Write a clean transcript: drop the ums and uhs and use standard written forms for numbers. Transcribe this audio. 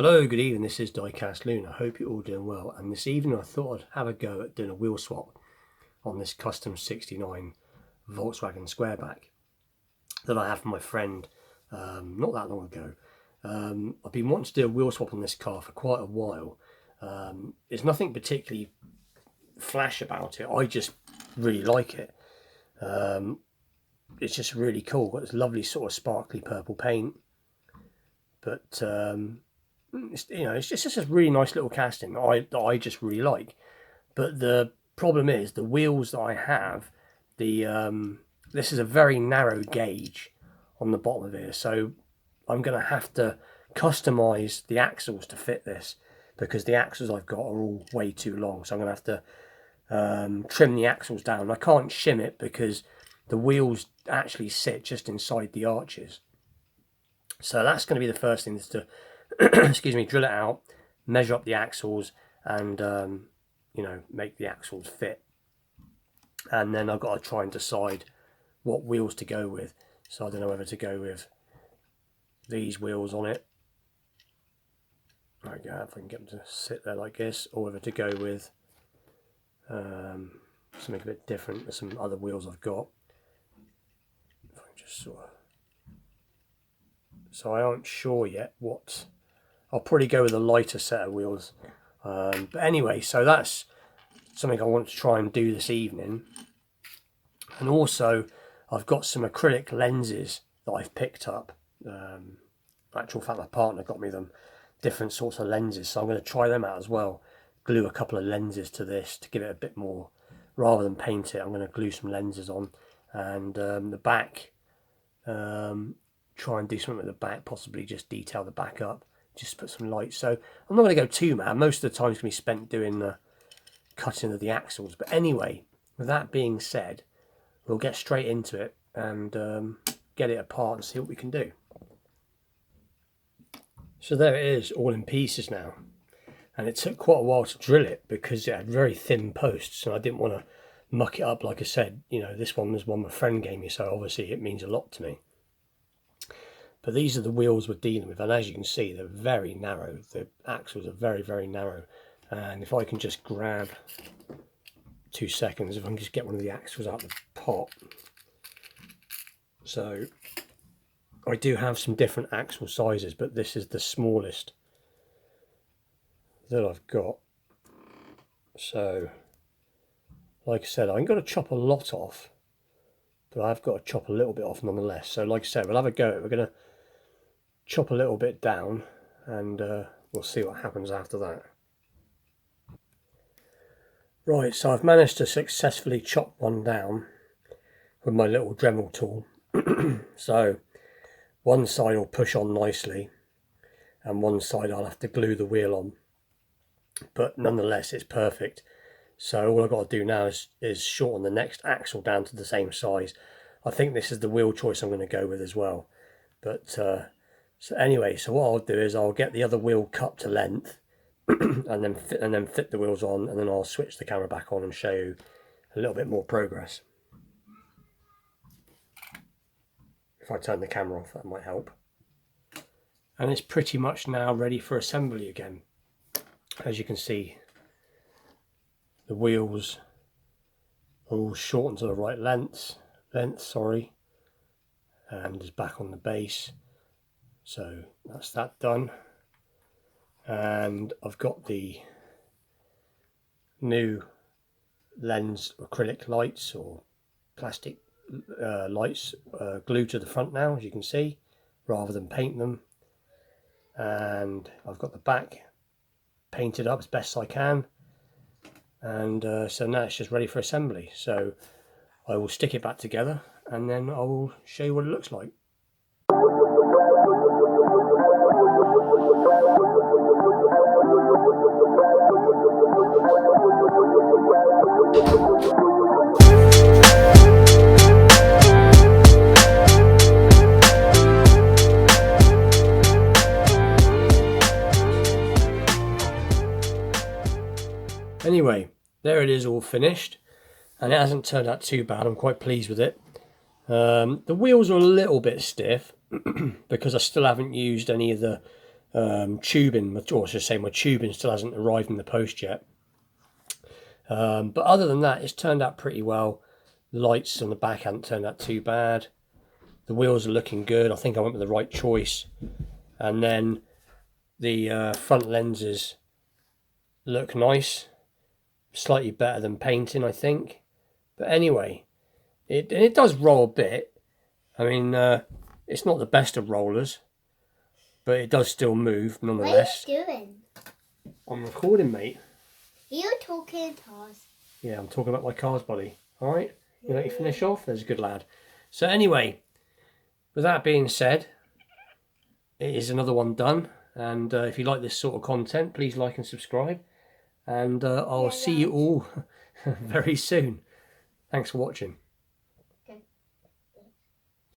Hello, good evening, this is Diecast Loon. I hope you're all doing well, and this evening I thought I'd have a go at doing a wheel swap on this custom 69 Volkswagen squareback that I have from my friend not that long ago. I've been wanting to do a wheel swap on this car for quite a while. There's nothing particularly flash about it, I just really like it. It's just really cool, got this lovely sort of sparkly purple paint, but it's just a really nice little casting that I just really like. But the problem is the wheels that I have, this is a very narrow gauge on the bottom of here, so I'm going to have to customize the axles to fit this, because the axles I've got are all way too long. So I'm going to have to trim the axles down. I can't shim it because the wheels actually sit just inside the arches. So that's going to be the first thing, is to excuse me, drill it out, measure up the axles, and make the axles fit. And then I've got to try and decide what wheels to go with. So I don't know whether to go with these wheels on it, like if I can get them to sit there like this, or whether to go with something a bit different. There's some other wheels I've got. If I can just so I aren't sure yet what. I'll probably go with a lighter set of wheels. But anyway, so that's something I want to try and do this evening. And also, I've got some acrylic lenses that I've picked up. Actual fact, my partner got me them, different sorts of lenses. So I'm going to try them out as well. Glue a couple of lenses to this to give it a bit more, rather than paint it. I'm going to glue some lenses on. And the back, try and do something with the back, possibly just detail the back up. Just put some lights. So I'm not going to go too mad. Most of the time it's going to be spent doing the cutting of the axles. But anyway, with that being said, we'll get straight into it and get it apart and see what we can do. So there it is, all in pieces now. And it took quite a while to drill it because it had very thin posts, and I didn't want to muck it up. Like I said, this one was one my friend gave me, so obviously it means a lot to me. But these are the wheels we're dealing with, and as you can see, they're very narrow. The axles are very, very narrow. And if I can just grab 2 seconds, if I can just get one of the axles out of the pot. So I do have some different axle sizes, but this is the smallest that I've got. So, like I said, I ain't got to chop a lot off, but I've got to chop a little bit off nonetheless. So like I said, we'll have a go at it. We're going to chop a little bit down, and we'll see what happens after that. Right, so I've managed to successfully chop one down with my little Dremel tool. So one side will push on nicely, and one side I'll have to glue the wheel on, but nonetheless it's perfect. So all I've got to do now is shorten the next axle down to the same size. I think this is the wheel choice I'm going to go with as well. But so anyway, so what I'll do is I'll get the other wheel cut to length and then fit the wheels on, and then I'll switch the camera back on and show you a little bit more progress. If I turn the camera off, that might help. And it's pretty much now ready for assembly again. As you can see, the wheels are all shortened to the right length, and is back on the base. So that's that done, and I've got the new lens acrylic lights or plastic lights glued to the front now, as you can see, rather than paint them. And I've got the back painted up as best I can, and so now it's just ready for assembly. So I will stick it back together, and then I will show you what it looks like. Anyway, there it is, all finished, and it hasn't turned out too bad. I'm quite pleased with it. The wheels are a little bit stiff because I still haven't used any of the tubing, or I should say my tubing still hasn't arrived in the post yet. But other than that, it's turned out pretty well. The lights on the back haven't turned out too bad. The wheels are looking good. I think I went with the right choice. And then the front lenses look nice. Slightly better than painting, I think. But anyway, it does roll a bit. I mean, it's not the best of rollers, but it does still move nonetheless. What are you doing? I'm recording, mate. You're talking cars. Yeah, I'm talking about my car's body. All right, you let you finish off? There's a good lad. So anyway, with that being said, it is another one done. And if you like this sort of content, please like and subscribe. And I'll see you all very soon. Thanks for watching.